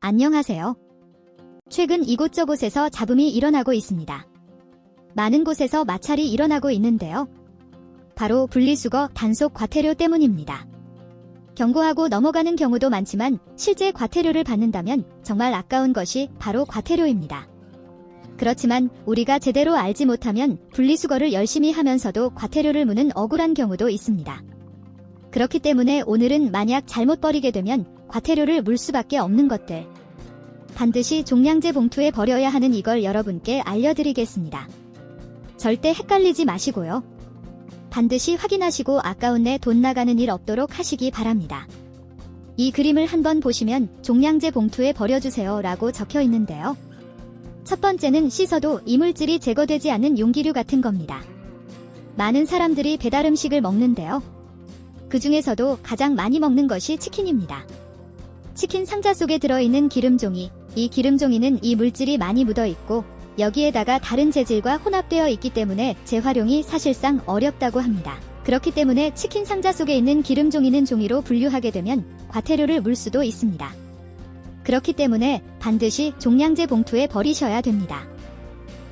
안녕하세요. 최근 이곳저곳에서 잡음이 일어나고 있습니다. 많은 곳에서 마찰이 일어나고 있는데요. 바로 분리수거 단속 과태료 때문입니다. 경고하고 넘어가는 경우도 많지만 실제 과태료를 받는다면 정말 아까운 것이 바로 과태료입니다. 그렇지만 우리가 제대로 알지 못하면 분리수거를 열심히 하면서도 과태료를 무는 억울한 경우도 있습니다. 그렇기 때문에 오늘은 만약 잘못 버리게 되면 과태료를 물 수밖에 없는 것들, 반드시 종량제 봉투에 버려야 하는 이걸 여러분께 알려드리겠습니다. 절대 헷갈리지 마시고요. 반드시 확인하시고 아까운 내 돈 나가는 일 없도록 하시기 바랍니다. 이 그림을 한번 보시면 종량제 봉투에 버려주세요 라고 적혀 있는데요. 첫 번째는 씻어도 이물질이 제거되지 않는 용기류 같은 겁니다. 많은 사람들이 배달 음식을 먹는데요. 그 중에서도 가장 많이 먹는 것이 치킨입니다. 치킨 상자 속에 들어있는 기름종이, 이 기름종이는 이 물질이 많이 묻어있고 여기에다가 다른 재질과 혼합되어 있기 때문에 재활용이 사실상 어렵다고 합니다. 그렇기 때문에 치킨 상자 속에 있는 기름종이는 종이로 분류하게 되면 과태료를 물 수도 있습니다. 그렇기 때문에 반드시 종량제 봉투에 버리셔야 됩니다.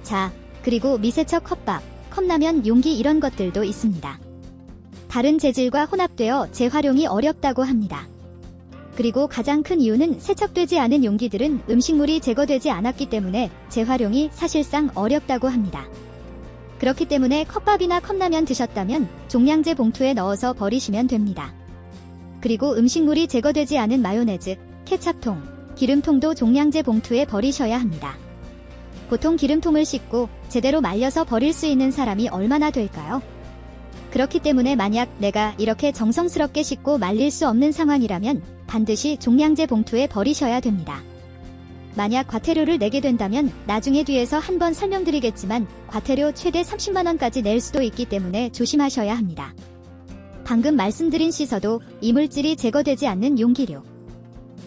자, 그리고 미세척 컵밥, 컵라면 용기 이런 것들도 있습니다. 다른 재질과 혼합되어 재활용이 어렵다고 합니다. 그리고 가장 큰 이유는 세척되지 않은 용기들은 음식물이 제거되지 않았기 때문에 재활용이 사실상 어렵다고 합니다. 그렇기 때문에 컵밥이나 컵라면 드셨다면 종량제 봉투에 넣어서 버리시면 됩니다. 그리고 음식물이 제거되지 않은 마요네즈, 케찹통, 기름통도 종량제 봉투에 버리셔야 합니다. 보통 기름통을 씻고 제대로 말려서 버릴 수 있는 사람이 얼마나 될까요? 그렇기 때문에 만약 내가 이렇게 정성스럽게 씻고 말릴 수 없는 상황이라면 반드시 종량제 봉투에 버리셔야 됩니다. 만약 과태료를 내게 된다면 나중에 뒤에서 한번 설명드리겠지만 과태료 최대 30만원까지 낼 수도 있기 때문에 조심하셔야 합니다. 방금 말씀드린 씻어도 이물질이 제거되지 않는 용기류.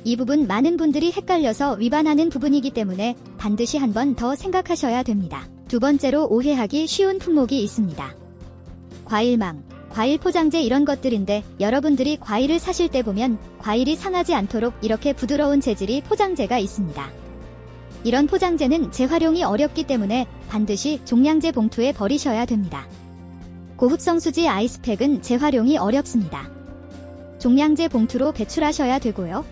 이 부분 많은 분들이 헷갈려서 위반하는 부분이기 때문에 반드시 한 번 더 생각하셔야 됩니다. 두 번째로 오해하기 쉬운 품목이 있습니다. 과일망, 과일 포장재 이런 것들인데 여러분들이 과일을 사실 때 보면 과일이 상하지 않도록 이렇게 부드러운 재질이 포장재가 있습니다. 이런 포장재는 재활용이 어렵기 때문에 반드시 종량제 봉투에 버리셔야 됩니다. 고흡성 수지 아이스팩은 재활용이 어렵습니다. 종량제 봉투로 배출하셔야 되고요.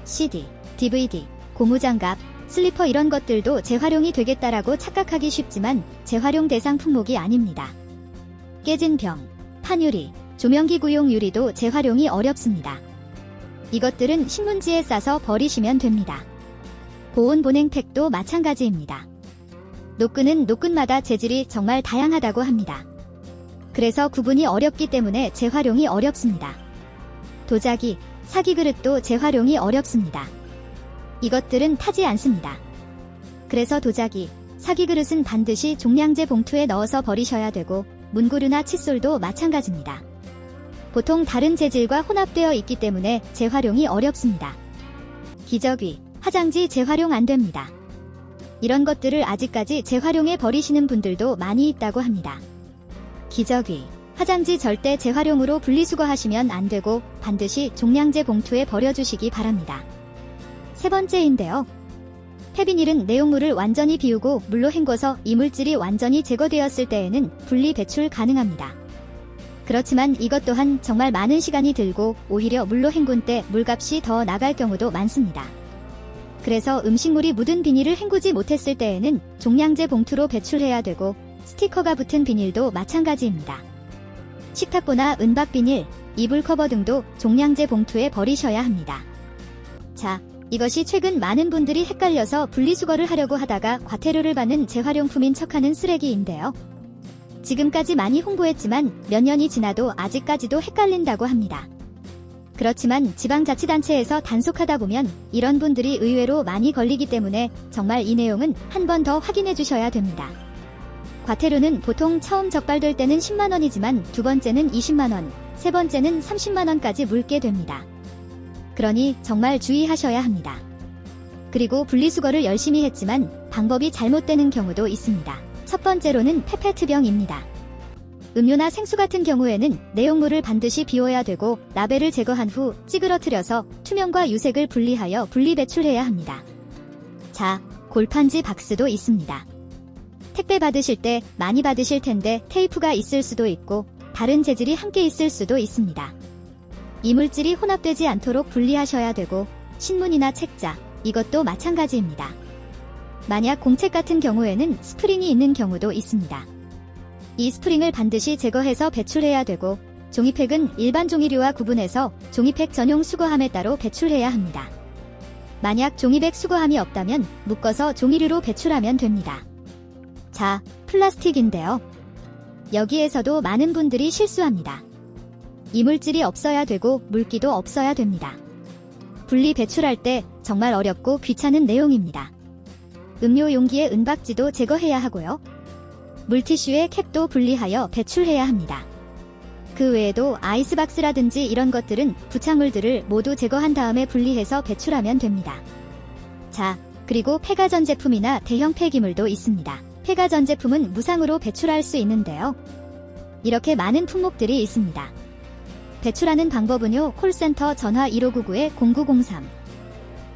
CD, DVD, 고무장갑, 슬리퍼 이런 것들도 재활용이 되겠다라고 착각하기 쉽지만 재활용 대상 품목이 아닙니다. 깨진 병, 판유리, 조명기 구용 유리도 재활용이 어렵습니다. 이것들은 신문지에 싸서 버리시면 됩니다. 보온 보냉팩도 마찬가지입니다. 노끈은 노끈마다 재질이 정말 다양하다고 합니다. 그래서 구분이 어렵기 때문에 재활용이 어렵습니다. 도자기, 사기 그릇도 재활용이 어렵습니다. 이것들은 타지 않습니다. 그래서 도자기, 사기 그릇은 반드시 종량제 봉투에 넣어서 버리셔야 되고 문구류나 칫솔도 마찬가지입니다. 보통 다른 재질과 혼합되어 있기 때문에 재활용이 어렵습니다. 기저귀, 화장지 재활용 안 됩니다. 이런 것들을 아직까지 재활용해 버리시는 분들도 많이 있다고 합니다. 기저귀, 화장지 절대 재활용으로 분리수거하시면 안 되고 반드시 종량제 봉투에 버려주시기 바랍니다. 세 번째인데요. 폐비닐은 내용물을 완전히 비우고 물로 헹궈서 이물질이 완전히 제거되었을 때에는 분리 배출 가능합니다. 그렇지만 이것 또한 정말 많은 시간이 들고 오히려 물로 헹군 때 물값이 더 나갈 경우도 많습니다. 그래서 음식물이 묻은 비닐을 헹구지 못했을 때에는 종량제 봉투로 배출해야 되고 스티커가 붙은 비닐도 마찬가지입니다. 식탁보나 은박 비닐, 이불 커버 등도 종량제 봉투에 버리셔야 합니다. 자, 이것이 최근 많은 분들이 헷갈려서 분리수거를 하려고 하다가 과태료를 받는 재활용품인 척하는 쓰레기인데요. 지금까지 많이 홍보했지만 몇 년이 지나도 아직까지도 헷갈린다고 합니다. 그렇지만 지방자치단체에서 단속하다 보면 이런 분들이 의외로 많이 걸리기 때문에 정말 이 내용은 한 번 더 확인해 주셔야 됩니다. 과태료는 보통 처음 적발될 때는 10만원이지만 두 번째는 20만원, 세 번째는 30만원까지 물게 됩니다. 그러니 정말 주의하셔야 합니다. 그리고 분리수거를 열심히 했지만 방법이 잘못되는 경우도 있습니다. 첫 번째로는 페페트병입니다. 음료나 생수 같은 경우에는 내용물을 반드시 비워야 되고 라벨을 제거한 후 찌그러뜨려서 투명과 유색을 분리하여 분리 배출해야 합니다. 자, 골판지 박스도 있습니다. 택배 받으실 때 많이 받으실 텐데 테이프가 있을 수도 있고 다른 재질이 함께 있을 수도 있습니다. 이물질이 혼합되지 않도록 분리하셔야 되고 신문이나 책자, 이것도 마찬가지입니다. 만약 공책 같은 경우에는 스프링이 있는 경우도 있습니다. 이 스프링을 반드시 제거해서 배출해야 되고 종이팩은 일반 종이류와 구분해서 종이팩 전용 수거함에 따로 배출해야 합니다. 만약 종이백 수거함이 없다면 묶어서 종이류로 배출하면 됩니다. 자, 플라스틱인데요. 여기에서도 많은 분들이 실수합니다. 이물질이 없어야 되고 물기도 없어야 됩니다. 분리 배출할 때 정말 어렵고 귀찮은 내용입니다. 음료 용기의 은박지도 제거해야 하고요. 물티슈의 캡도 분리하여 배출해야 합니다. 그 외에도 아이스박스라든지 이런 것들은 부착물들을 모두 제거한 다음에 분리해서 배출하면 됩니다. 자, 그리고 폐가전 제품이나 대형 폐기물도 있습니다. 폐가전 제품은 무상으로 배출할 수 있는데요. 이렇게 많은 품목들이 있습니다. 배출하는 방법은요, 콜센터 전화 1599-0903.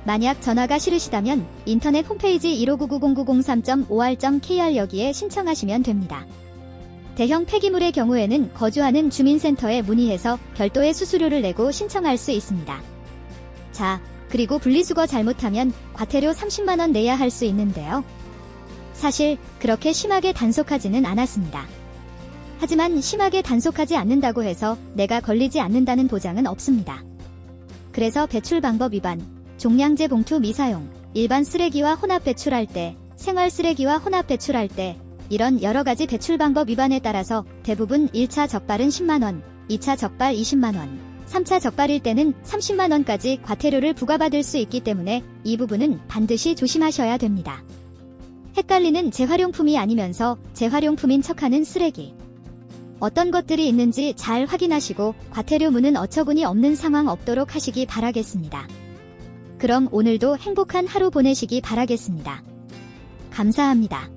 만약 전화가 싫으시다면 인터넷 홈페이지 1599-0903.or.kr 여기에 신청하시면 됩니다. 대형 폐기물의 경우에는 거주하는 주민센터에 문의해서 별도의 수수료를 내고 신청할 수 있습니다. 자, 그리고 분리수거 잘못하면 과태료 30만원 내야 할 수 있는데요. 사실 그렇게 심하게 단속하지는 않았습니다. 하지만 심하게 단속하지 않는다고 해서 내가 걸리지 않는다는 보장은 없습니다. 그래서 배출 방법 위반, 종량제 봉투 미사용, 일반 쓰레기와 혼합 배출할 때, 생활 쓰레기와 혼합 배출할 때 이런 여러가지 배출 방법 위반에 따라서 대부분 1차 적발은 10만원, 2차 적발 20만원, 3차 적발일 때는 30만원까지 과태료를 부과받을 수 있기 때문에 이 부분은 반드시 조심하셔야 됩니다. 헷갈리는 재활용품이 아니면서 재활용품인 척하는 쓰레기. 어떤 것들이 있는지 잘 확인하시고 과태료문은 어처구니 없는 상황 없도록 하시기 바라겠습니다. 그럼 오늘도 행복한 하루 보내시기 바라겠습니다. 감사합니다.